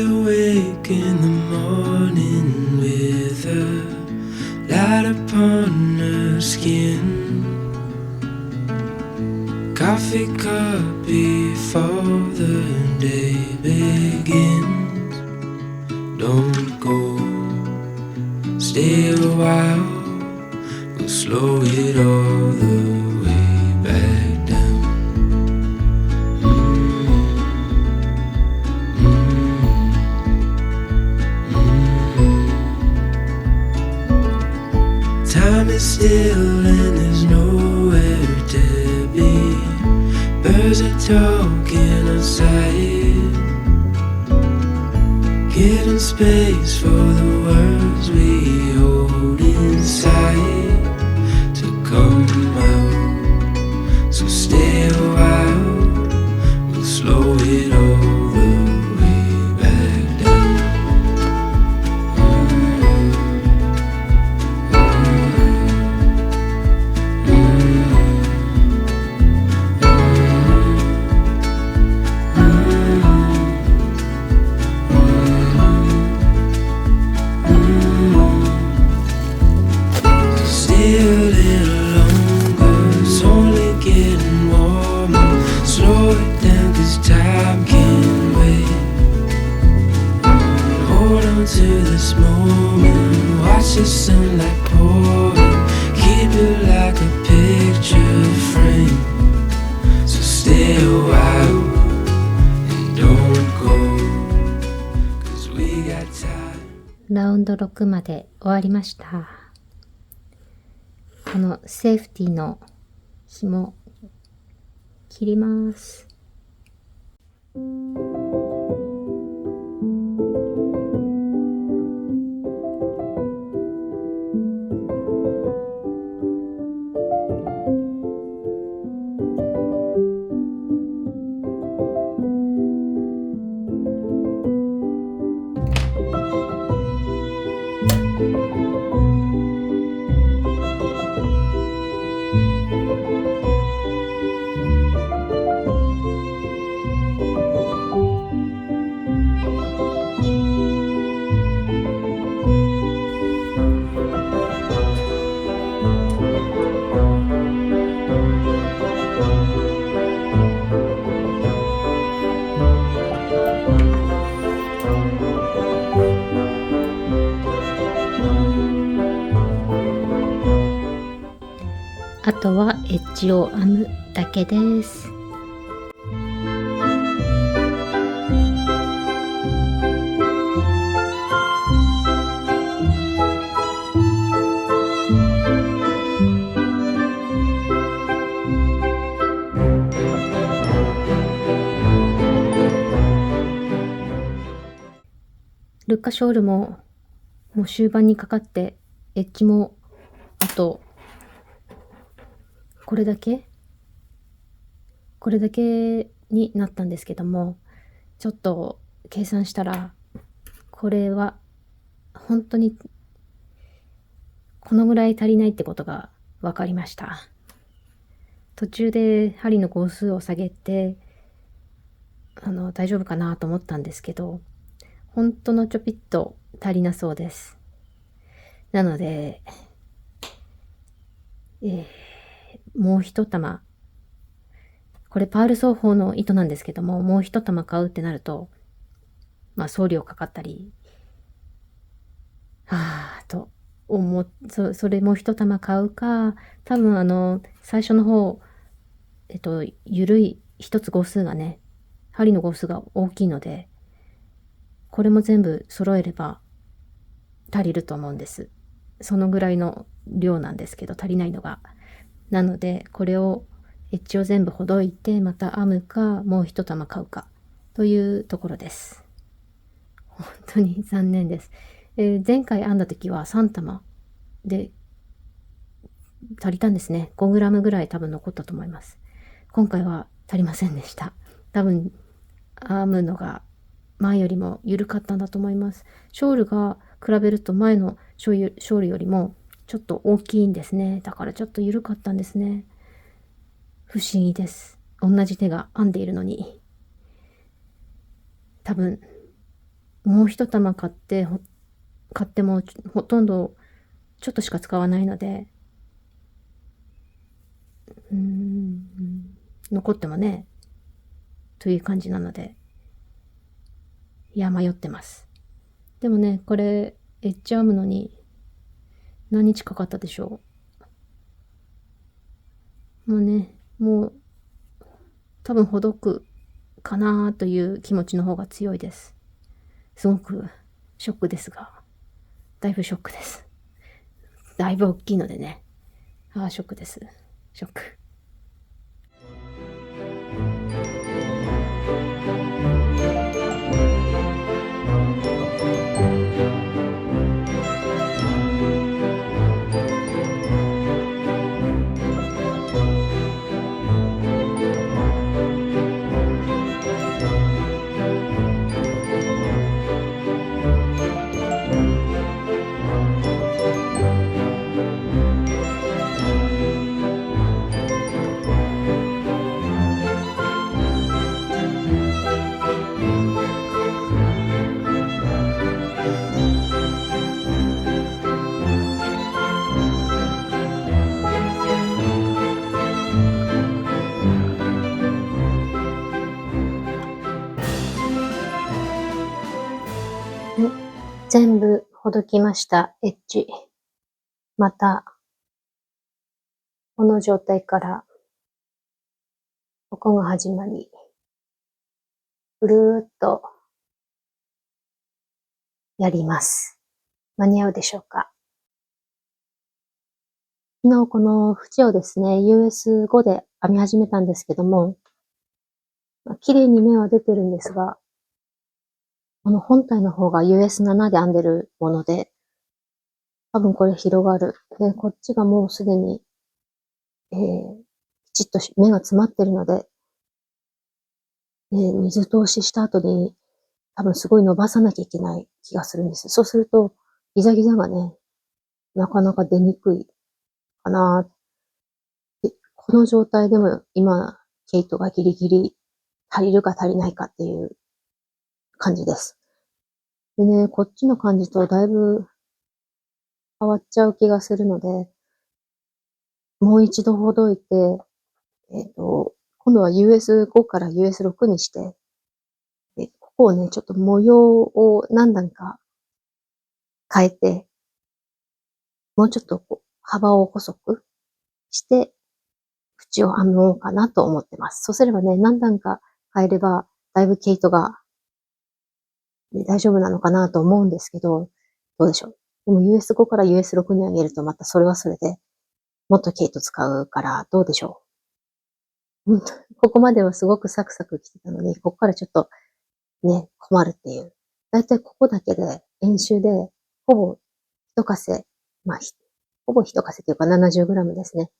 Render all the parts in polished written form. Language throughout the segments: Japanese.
awake in the morning with a light upon her skin. Coffee cup before the day begins. Don't go, stay a while. We'll slow it all the way back down. Time is still and there's nowhere to be. Birds are talking outside, giving space for the words we hold inside to come out. So stay a while, we'll slow it all the way back down. To this moment, watch the sunlight pouring, keep it like a picture frame. So stay a while and don't go, 'cause we got time. ラウンド6まで終わりました。このセーフティーの紐切ります。あとはエッジを編むだけです。ルッカショールももう終盤にかかって、エッジもあとこれだけになったんですけども、ちょっと計算したらこれは本当にこのぐらい足りないってことが分かりました。途中で針の号数を下げて大丈夫かなと思ったんですけど、本当のちょぴっと足りなそうです。なので、もう一玉、これパール双方の糸なんですけども、もう一玉買うってなると、送料かかったり、それもう一玉買うか、多分最初の方、ゆるい一つ号数がね、針の号数が大きいので、これも全部揃えれば足りると思うんです。そのぐらいの量なんですけど、足りないのが。なので、これを、エッジを全部ほどいて、また編むか、もう一玉買うか、というところです。本当に残念です。前回編んだ時は3玉で足りたんですね。5グラムぐらい多分残ったと思います。今回は足りませんでした。多分、編むのが前よりも緩かったんだと思います。ショールが比べると前のショールよりもちょっと大きいんですね。だからちょっと緩かったんですね。不思議です。同じ手が編んでいるのに。多分もう一玉買ってもほとんどちょっとしか使わないので、残ってもね、という感じなので、いや、迷ってます。でもね、これ、エッジ編むのに何日かかったでしょう。もう多分ほどくかなという気持ちの方が強いです。すごくショックですが、だいぶショックです。だいぶ大きいのでね。ショックです。ショック。全部ほどきました、エッジ。また、この状態から、ここが始まり、ぐるーっと、やります。間に合うでしょうか。昨日この縁をですね、US5 で編み始めたんですけども、綺麗に目は出てるんですが、この本体の方が US7 で編んでるもので、多分これ広がる。で、こっちがもうすでに、きちっと目が詰まってるので、水通しした後に多分すごい伸ばさなきゃいけない気がするんです。そうすると、ギザギザがね、なかなか出にくいかな。で、この状態でも今、毛糸がギリギリ足りるか足りないかっていう感じです。でね、こっちの感じとだいぶ変わっちゃう気がするので、もう一度ほどいて、今度は US5 から US6 にして、ここをね、ちょっと模様を何段か変えて、もうちょっと幅を細くして、縁を編もうかなと思ってます。そうすればね、何段か変えれば、だいぶ毛糸が、ね、大丈夫なのかなと思うんですけど、どうでしょう。でも US5 から US6 に上げるとまたそれはそれで、もっと毛糸使うから、どうでしょう。ここまではすごくサクサク来てたのに、ここからちょっとね、困るっていう。だいたいここだけで、演習で、ほぼ一稼、まあ、ほぼ一稼というか 70g ですね。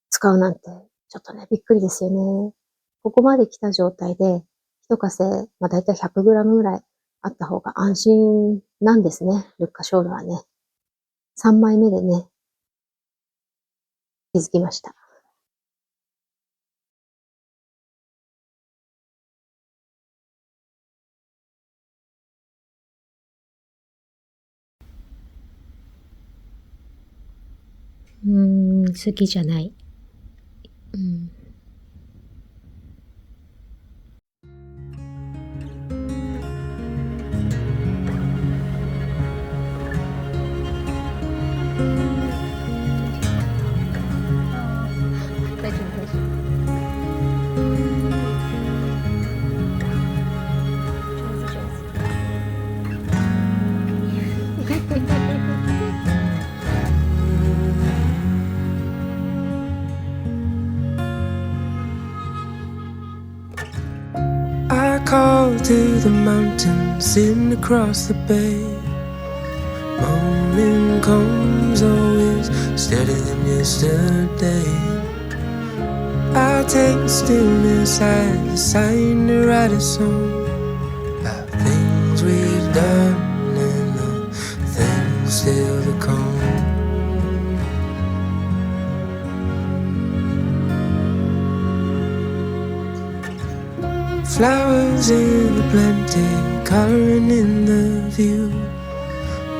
使うなんて、ちょっとね、びっくりですよね。ここまで来た状態で、一稼、まあだいたい 100g ぐらいあった方が安心なんですね。ルッカショールはね。3枚目でね、気づきました。好きじゃない。大丈夫、大丈夫。上手、上手。I call to the mountains sitting across the bay. Morning comes always steadier than yesterday. I'll take the stillness as a sign to write a song about things we've done and the things still to come. Flowers in the plenty coloring in the view.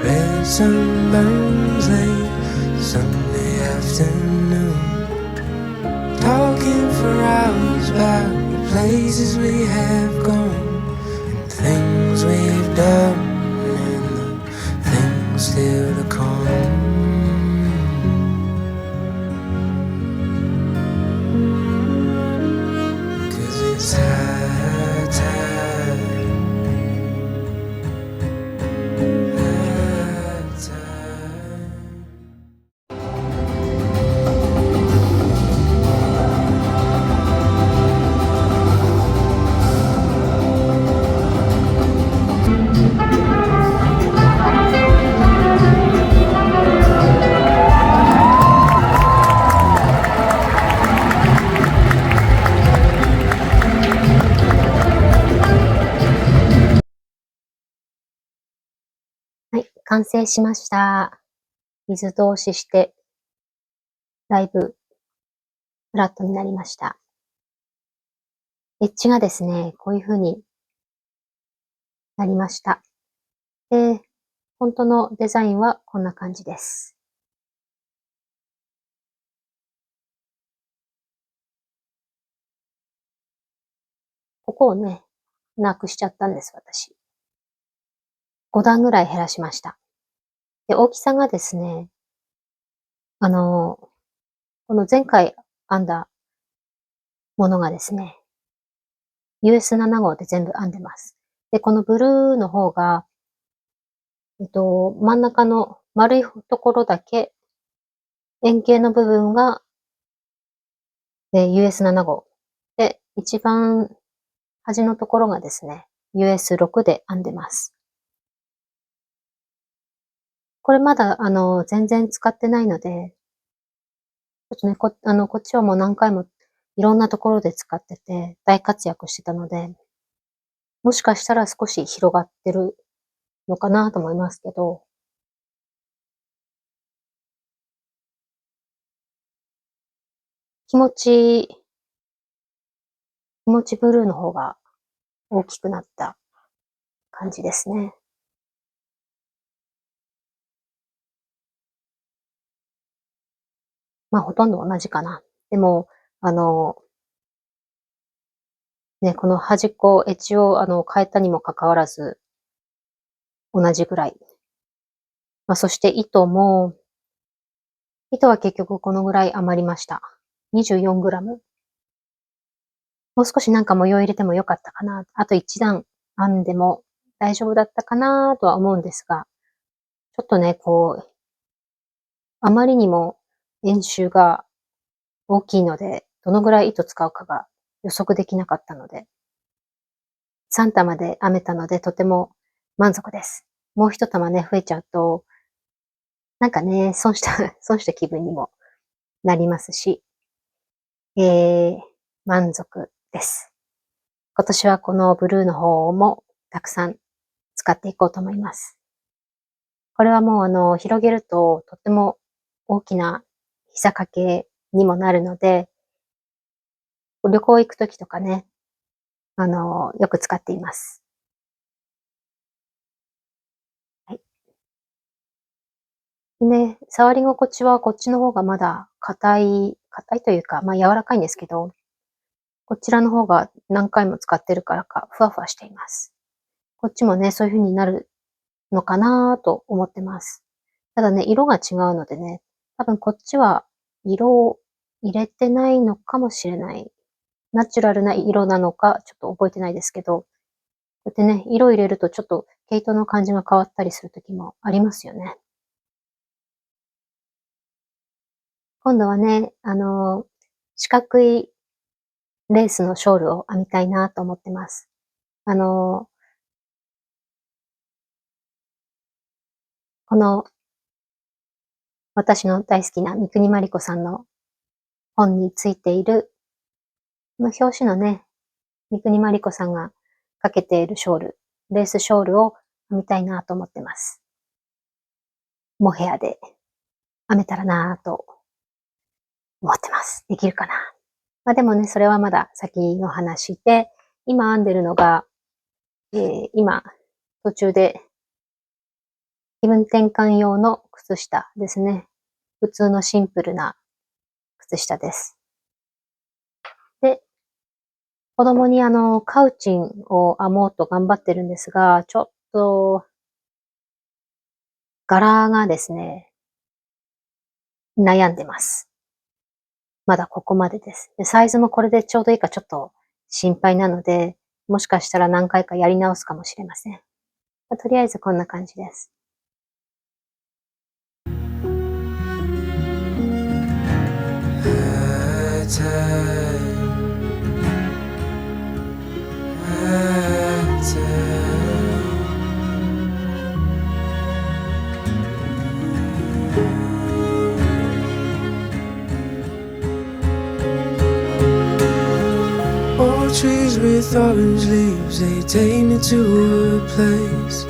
Red sun burns late Sunday afternoon. Talking for hours about the places we have gone, and things we've done, and the things still to come. 'Cause it's high tide, high tide. はい、完成しました。水通しして、だいぶフラットになりました。エッジがですね、こういう風になりました。で、本当のデザインはこんな感じです。ここをね、なくしちゃったんです、私。5段ぐらい減らしました。で、大きさがですね、この前回編んだものがですね、US7 号で全部編んでます。で、このブルーの方が、真ん中の丸いところだけ、円形の部分が、US7 号。で、一番端のところがですね、US6 で編んでます。これまだ、全然使ってないので、ちょっとね、こっちはもう何回もいろんなところで使ってて、大活躍してたので、もしかしたら少し広がってるのかなと思いますけど、気持ちブルーの方が大きくなった感じですね。まあ、ほとんど同じかな。でも、ね、この端っこ、エッジを変えたにもかかわらず、同じぐらい。まあ、そして糸は結局このぐらい余りました。24グラム。もう少しなんか模様入れてもよかったかな。あと1段編んでも大丈夫だったかなとは思うんですが、ちょっとね、あまりにも円周が大きいので、どのぐらい糸使うかが予測できなかったので、3玉で編めたのでとても満足です。もう1玉ね、増えちゃうと、なんかね、損した気分にもなりますし、満足です。今年はこのブルーの方もたくさん使っていこうと思います。これはもう広げるととっても大きな膝掛けにもなるので、旅行行くときとかね、よく使っています。はい。でね、触り心地はこっちの方がまだ硬いというか、まあ柔らかいんですけど、こちらの方が何回も使ってるからか、ふわふわしています。こっちもね、そういう風になるのかなと思ってます。ただね、色が違うのでね、多分こっちは色を入れてないのかもしれない。ナチュラルな色なのか、ちょっと覚えてないですけど、こうやってね、色入れるとちょっと毛糸の感じが変わったりする時もありますよね。今度はね、四角いレースのショールを編みたいなと思ってます。この私の大好きな三国真理子さんの本についている、この表紙のね、三国真理子さんがかけているショール、レースショールを編みたいなと思ってます。モヘアで編めたらなと思ってます。できるかな。まあでもね、それはまだ先の話で、今編んでるのが、今、途中で気分転換用の靴下ですね。普通のシンプルな靴下です。で、子供にカウチンを編もうと頑張ってるんですが、ちょっと、柄がですね、悩んでます。まだここまでです。で、サイズもこれでちょうどいいかちょっと心配なので、もしかしたら何回かやり直すかもしれません。とりあえずこんな感じです。Old trees with orange leaves, they take me to a place.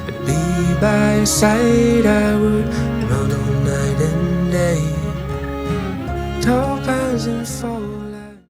I'd be by your side, I would run all night and day. Tall pines and fall.